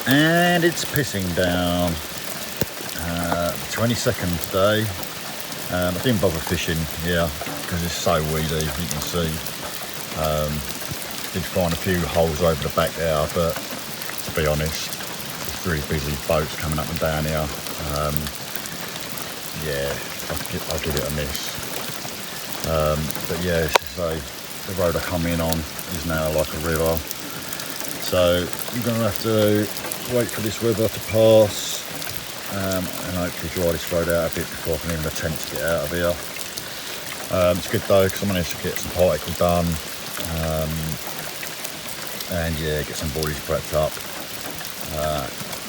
And it's pissing down. 22nd today. I didn't bother fishing here because it's so weedy, you can see. Did find a few holes over the back there, but to be honest, it's really busy boats coming up and down here. Yeah, I'll give it a miss. But yeah, so the road I come in on is now like a river. So I'm going to have to wait for this river to pass and hopefully dry this road out a bit before I can even attempt to get out of here. It's good though because I managed to get some particle done and yeah, get some boardies prepped up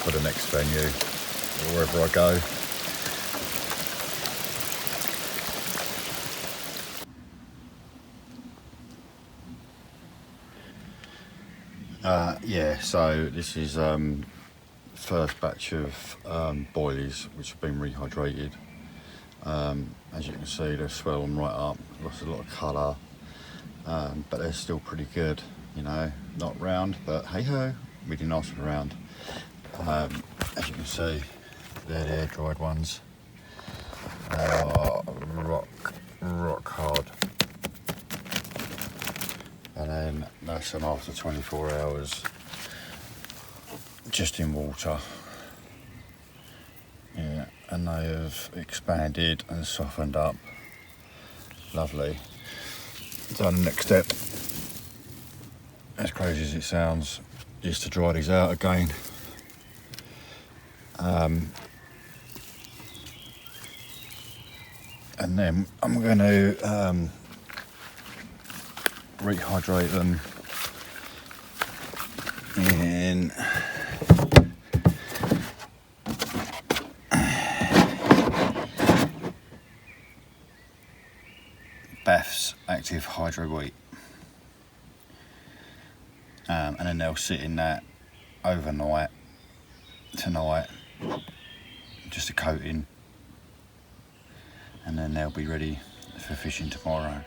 for the next venue or wherever I go. Yeah, so this is first batch of boilies which have been rehydrated. As you can see, they've swelled right up, lost a lot of colour, but they're still pretty good, you know, not round, but hey ho, really nice and round. As you can see, they're the air dried ones. They are rock hard. And then that's them after 24 hours just in water. Yeah, and they have expanded and softened up. Lovely. So the next step, as crazy as it sounds, is to dry these out again. And then I'm going to rehydrate them in Bath's Active Hydro Wheat, and then they'll sit in that overnight tonight, just a coating, and then they'll be ready for fishing tomorrow.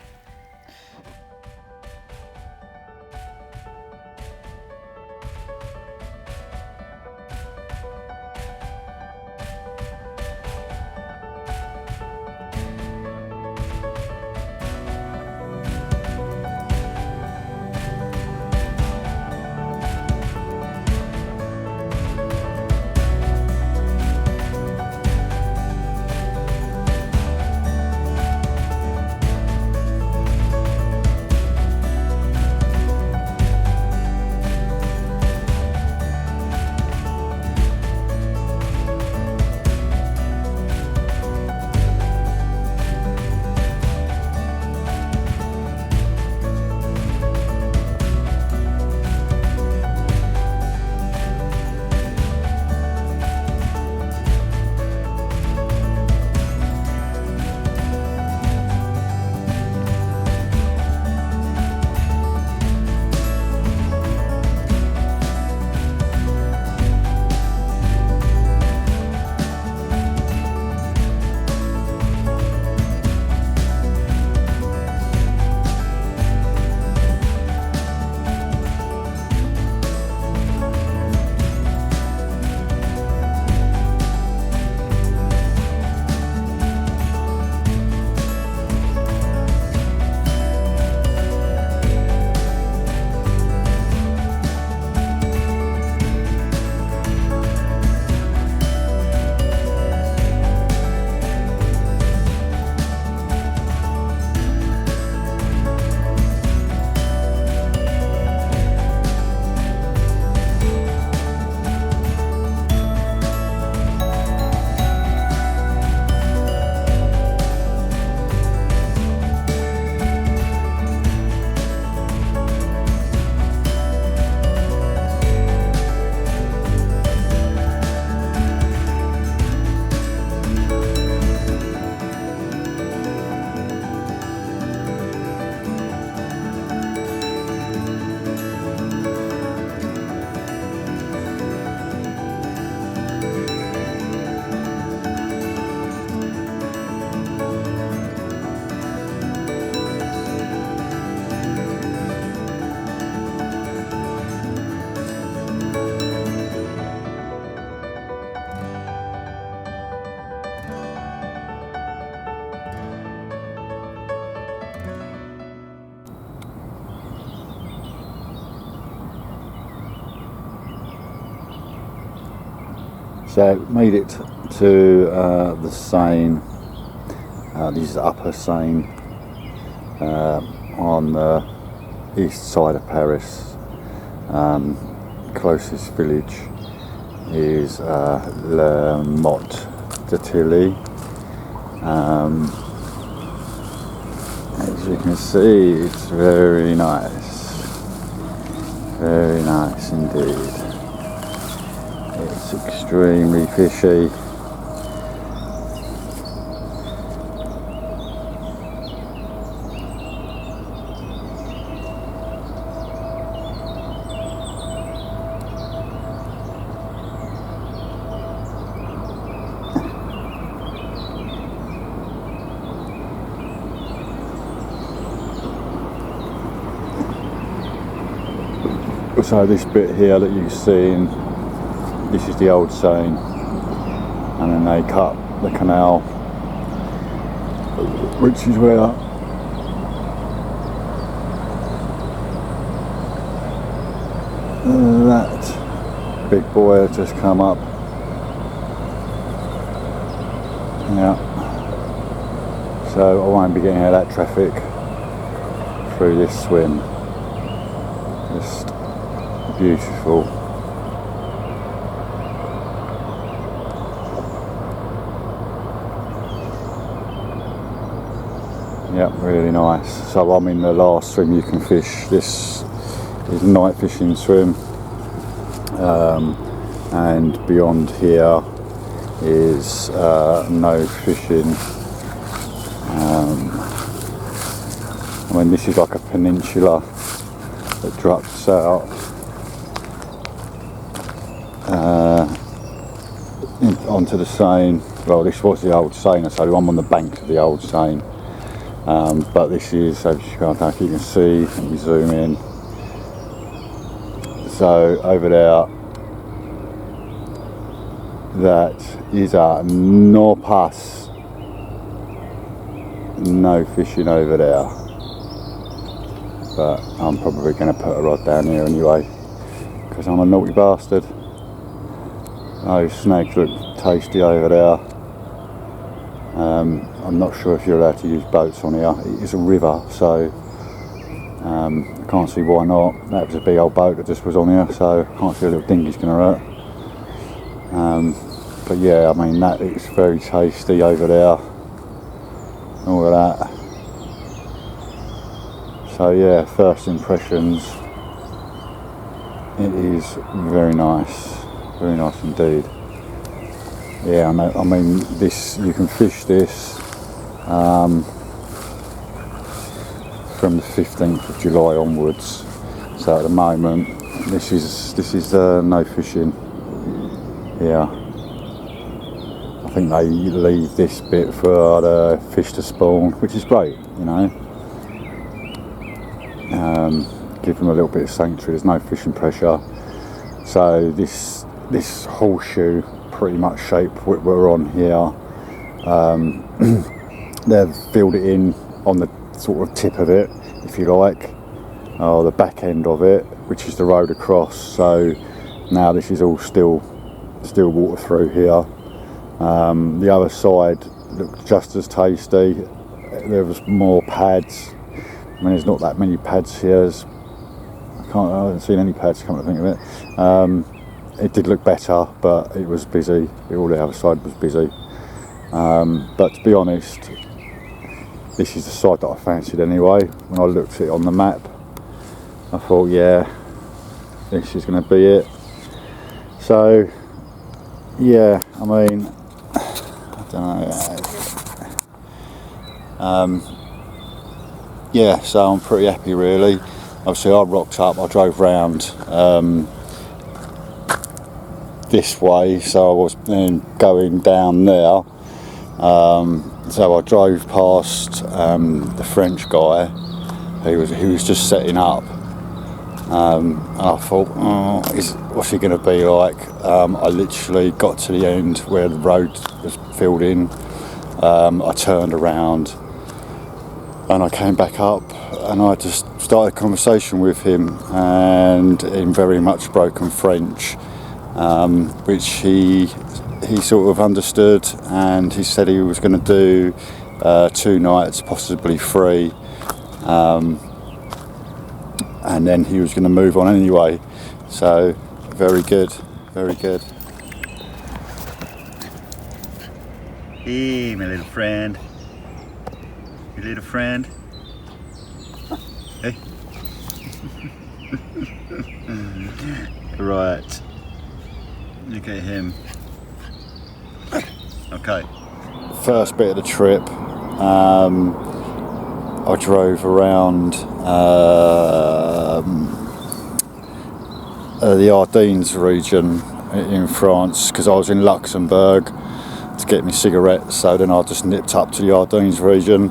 So made it to the Seine. This is Upper Seine, on the east side of Paris. Closest village is Le Mot de Tilly. As you can see, it's very nice indeed. It's extremely fishy. So this bit here that you see, this is the old Seine, and then they cut the canal, which is where that big boy has just come up. Yeah, so I won't be getting out of that traffic through this swim. Just beautiful. Yep, really nice. So I'm in the last swim you can fish. This is night fishing swim, and beyond here is no fishing. I mean, this is like a peninsula that drops out onto the Seine. Well, this was the old Seine, so I'm on the bank of the old Seine. But this is, as you can see, let me zoom in. So over there, that is a no pass. No fishing over there. But I'm probably going to put a rod down here anyway, because I'm a naughty bastard. Those snags look tasty over there. I'm not sure if you're allowed to use boats on here. It is a river, so I can't see why not. That was a big old boat that just was on here, so I can't see a little dinghy's going to hurt. But yeah, I mean, that is very tasty over there. All of that. So yeah, first impressions, it is very nice indeed. Yeah, I mean, this, you can fish this from the 15th of July onwards. So at the moment, this is no fishing. Yeah, I think they leave this bit for the fish to spawn, which is great, you know. Give them a little bit of sanctuary. There's no fishing pressure. So this horseshoe pretty much shape we're on here, they've filled it in on the sort of tip of it, if you like, or the back end of it, which is the road across. So now this is all still water through here. The other side looked just as tasty. There was more pads. I mean, there's not that many pads here. I haven't seen any pads, come to think of it. It did look better, but it was busy. All the other side was busy. But to be honest, this is the side that I fancied anyway. When I looked at it on the map, I thought, yeah, this is going to be it. So, yeah, I mean, I don't know. Yeah, so I'm pretty happy really. Obviously I rocked up, I drove round this way, so I was then going down there. So I drove past the French guy who was just setting up. And I thought, what's he going to be like? I literally got to the end where the road was filled in. I turned around and I came back up and I just started a conversation with him, and in very much broken French, which he sort of understood, and he said he was going to do 2 nights, possibly 3, and then he was going to move on anyway. So very good, very good. Hey, my little friend. Your little friend. Hey. Right. Look at him. Okay. First bit of the trip, I drove around the Ardennes region in France, because I was in Luxembourg to get me cigarettes, so then I just nipped up to the Ardennes region.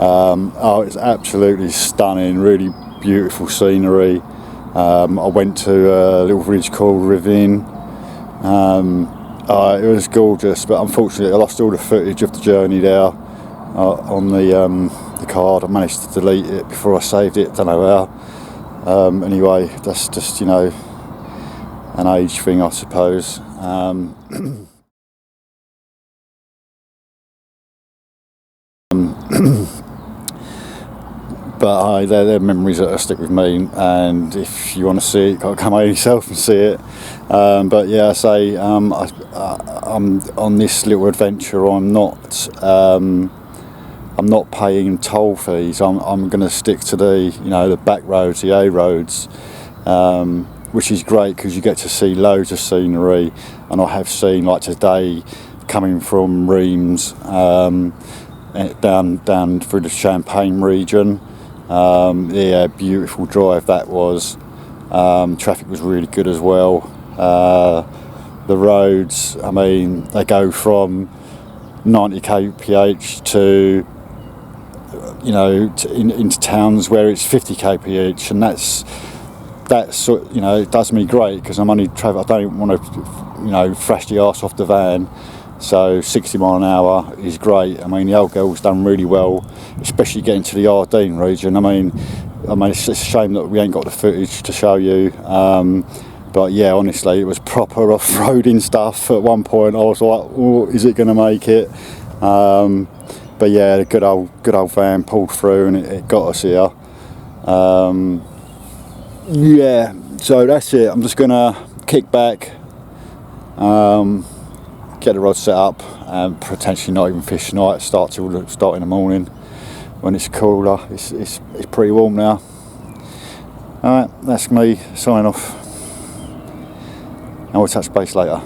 Oh, it's absolutely stunning, really beautiful scenery. I went to a little village called Ravine. It was gorgeous, but unfortunately I lost all the footage of the journey there on the card. I managed to delete it before I saved it, don't know how. Anyway, that's just, an age thing, I suppose. But they're memories that stick with me, and if you want to see it, you've got to come out yourself and see it. But yeah, I say I'm on this little adventure. I'm not paying toll fees. I'm going to stick to the back roads, the A roads, which is great because you get to see loads of scenery. And I have seen, like today, coming from Reims down through the Champagne region. Yeah, beautiful drive that was. Traffic was really good as well. The roads, I mean, they go from 90 kph to into towns where it's 50 kph, and that's it does me great because I'm only travel. I don't want to thrash the arse off the van. So 60 mile an hour is great. I mean, the old girl's done really well, especially getting to the Ardennes region. I mean, it's a shame that we ain't got the footage to show you. But yeah, honestly, it was proper off-roading stuff. At one point, I was like, "Oh, is it going to make it?" But yeah, the good old van pulled through, and it got us here. Yeah, so that's it. I'm just going to kick back. Get the rod set up and potentially not even fish tonight. Start in the morning when it's cooler. It's pretty warm now. Alright, that's me signing off, and we'll touch base later.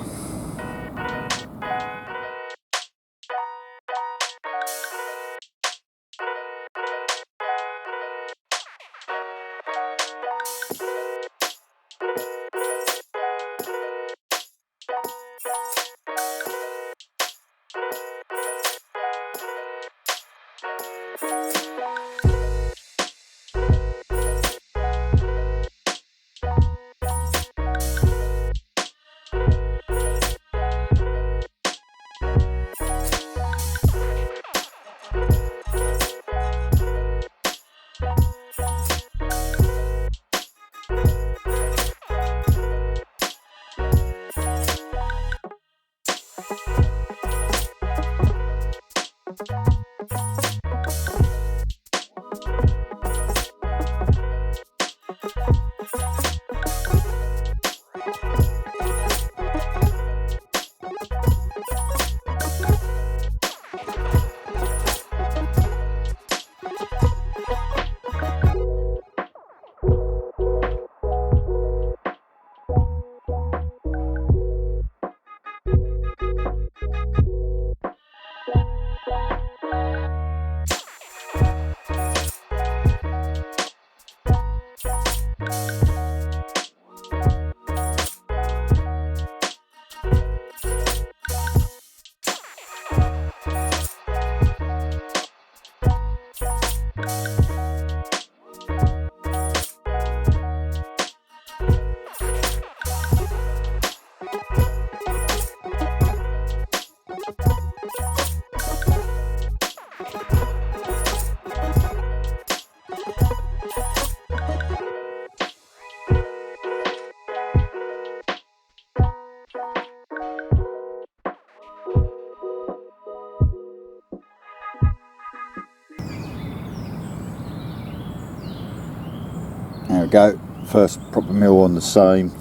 There we go, first proper meal on the Seine,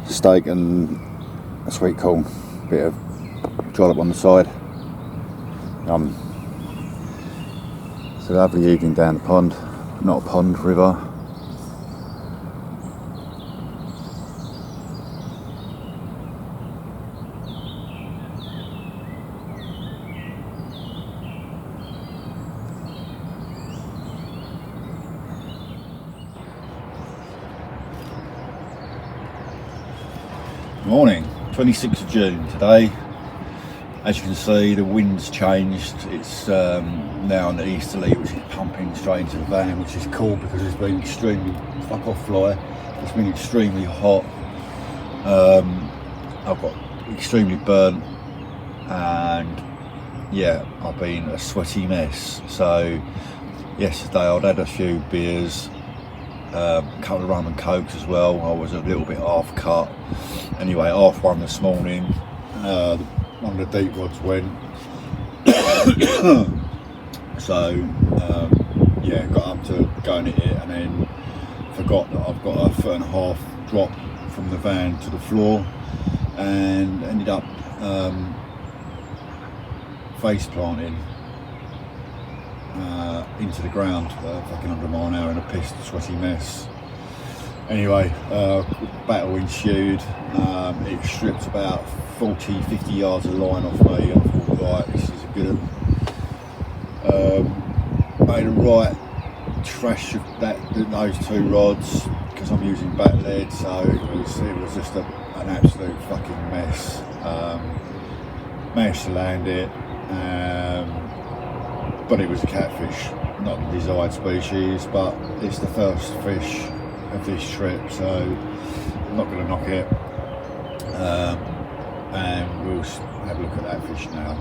steak and a sweet corn, bit of jollop on the side. It's a lovely evening down the pond, not a pond, river. Morning, 26th of June today. As you can see, the wind's changed. It's now an easterly, which is pumping straight into the van, which is cool because it's been extremely, fuck off fly, it's been extremely hot. I've got extremely burnt, and yeah, I've been a sweaty mess. So yesterday I'd had a few beers, a couple of rum and cokes as well. I was a little bit half cut. Anyway, half one this morning, one of the deep rods went. So yeah, got up to going at it and then forgot that I've got a 1.5 foot drop from the van to the floor, and ended up face planting into the ground, fucking 100 mile an hour in a pissed, sweaty mess. Anyway, battle ensued. It stripped about 40-50 yards of line off me. I thought, right, this is a good one. Made a right trash of those two rods because I'm using back lead, so it was just an absolute fucking mess. Managed to land it, but it was a catfish, not the desired species, but it's the first fish of this trip, so I'm not going to knock it, and we'll have a look at that fish now.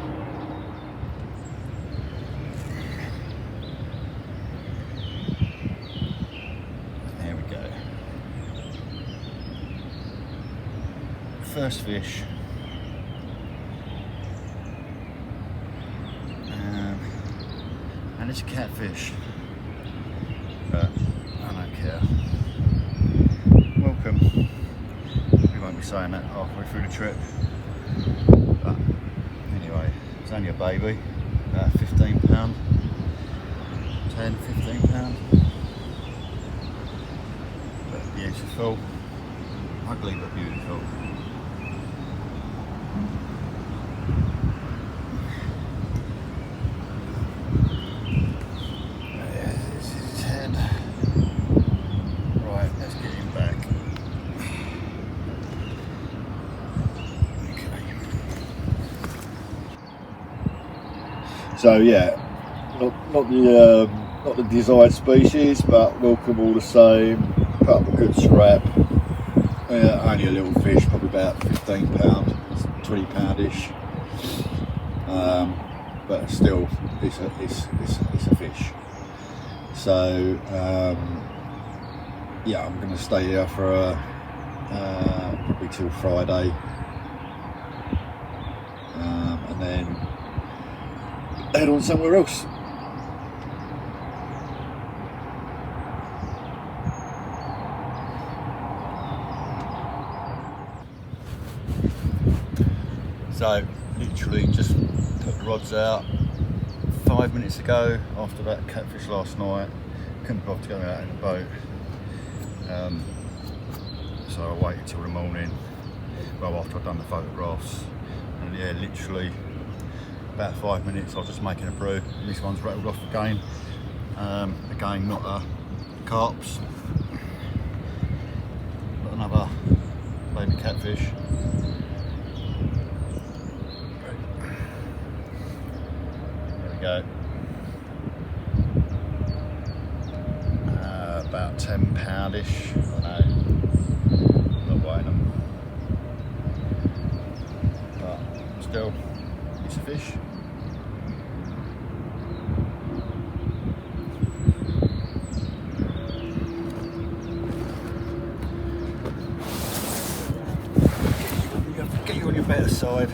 There we go. First fish. And it's a catfish, but I don't care. Welcome. We won't be saying that halfway through the trip, but anyway, it's only a baby, about £15, 10-15 pounds, but beautiful, ugly but beautiful. So yeah, not the desired species, but welcome all the same. Put up a good scrap. Only a little fish, probably about £15, £20-ish. But still, it's a fish. So yeah, I'm going to stay here for probably till Friday, and then head on somewhere else. So literally just put the rods out 5 minutes ago after that catfish last night. Couldn't bother to go out in the boat, so I waited till the morning, well after I'd done the photographs, and yeah, literally about 5 minutes I was just making a brew. This one's rattled off again. Again, not a carps, but another baby catfish. There we go. About £10-ish. I know, not weighing them, but still, it's a fish. Get you on your better side.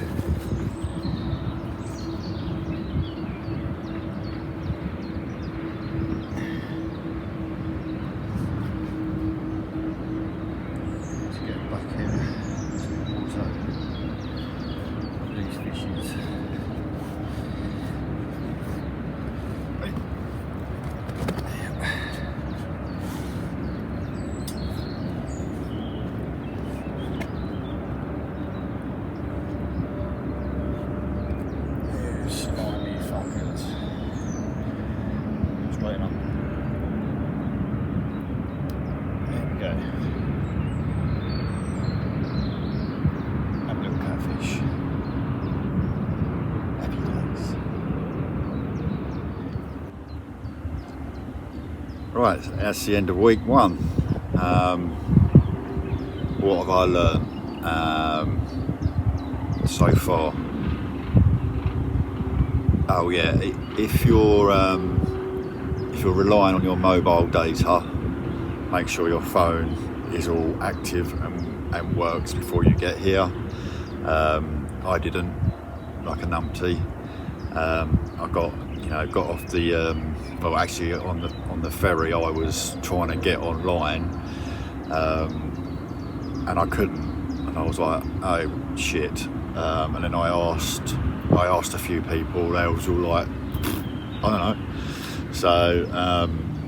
Have a little catfish. Happy days. Right, that's the end of week one. What have I learned so far? Oh yeah, if you're relying on your mobile data, make sure your phone is all active and works before you get here. I didn't, like a numpty. I got off the well, actually on the ferry I was trying to get online, and I couldn't, and I was like, oh shit. And then I asked a few people. They was all like, I don't know. So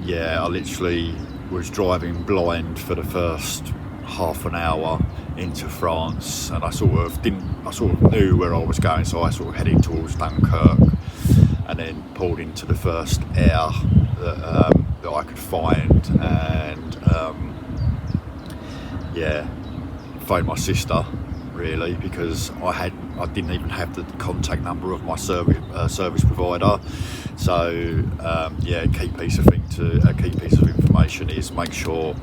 yeah, I literally was driving blind for the first half an hour into France, and I sort of knew where I was going, so I sort of headed towards Dunkirk, and then pulled into the first air that I could find, and yeah, phoned my sister really, because I didn't even have the contact number of my service provider. So yeah, a key piece of information is make sure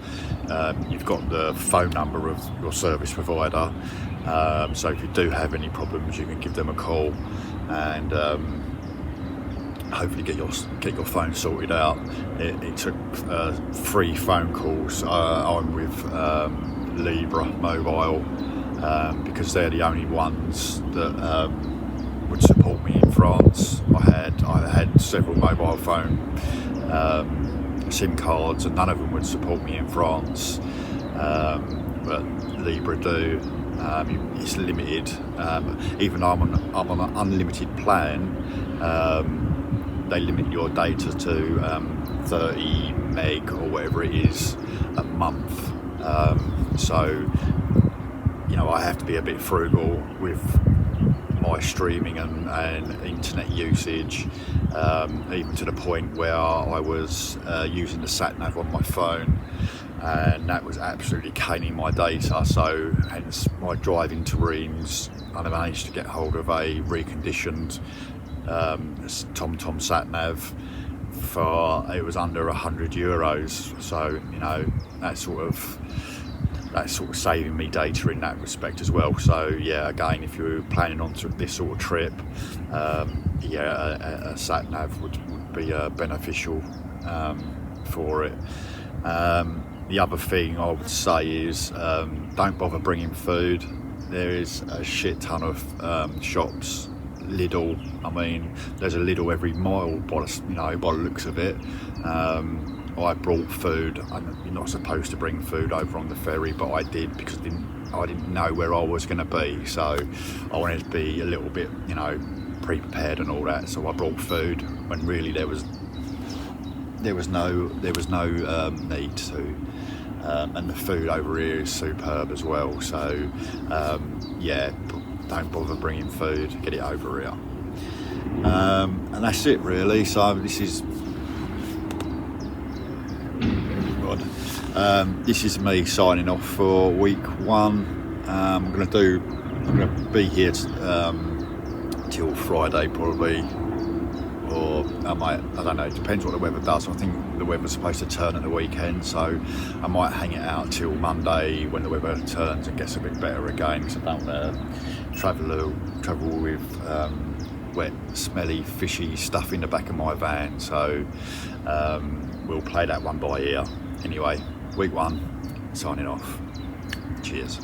you've got the phone number of your service provider. So if you do have any problems, you can give them a call and hopefully get your phone sorted out. It took 3 phone calls. I'm with Libra Mobile, because they're the only ones that would support me in France. I had several mobile phone SIM cards, and none of them would support me in France, but Libra do. It's limited. Even though I'm on an unlimited plan, they limit your data to 30 meg or whatever it is a month. So I have to be a bit frugal with my streaming and internet usage, even to the point where I was using the sat nav on my phone, and that was absolutely caning my data. So hence my driving to Reims, I managed to get hold of a reconditioned TomTom sat nav for, it was under €100. So that's sort of saving me data in that respect as well. So yeah, again, if you're planning on this sort of trip, yeah, a sat nav would be beneficial for it. The other thing I would say is don't bother bringing food. There is a shit ton of shops. Lidl, I mean, there's a Lidl every mile by the looks of it. I brought food. You're not supposed to bring food over on the ferry, but I did, because I didn't know where I was going to be, so I wanted to be a little bit, pre-prepared and all that. So I brought food when really there was no need to. And the food over here is superb as well. So yeah, don't bother bringing food. Get it over here. And that's it really. So this is me signing off for week one. I'm going to be here till Friday probably, or I don't know, it depends what the weather does. I think the weather's supposed to turn at the weekend, so I might hang it out till Monday when the weather turns and gets a bit better again, because I don't want to travel with wet, smelly, fishy stuff in the back of my van. So we'll play that one by ear. Anyway, week one, signing off. Cheers.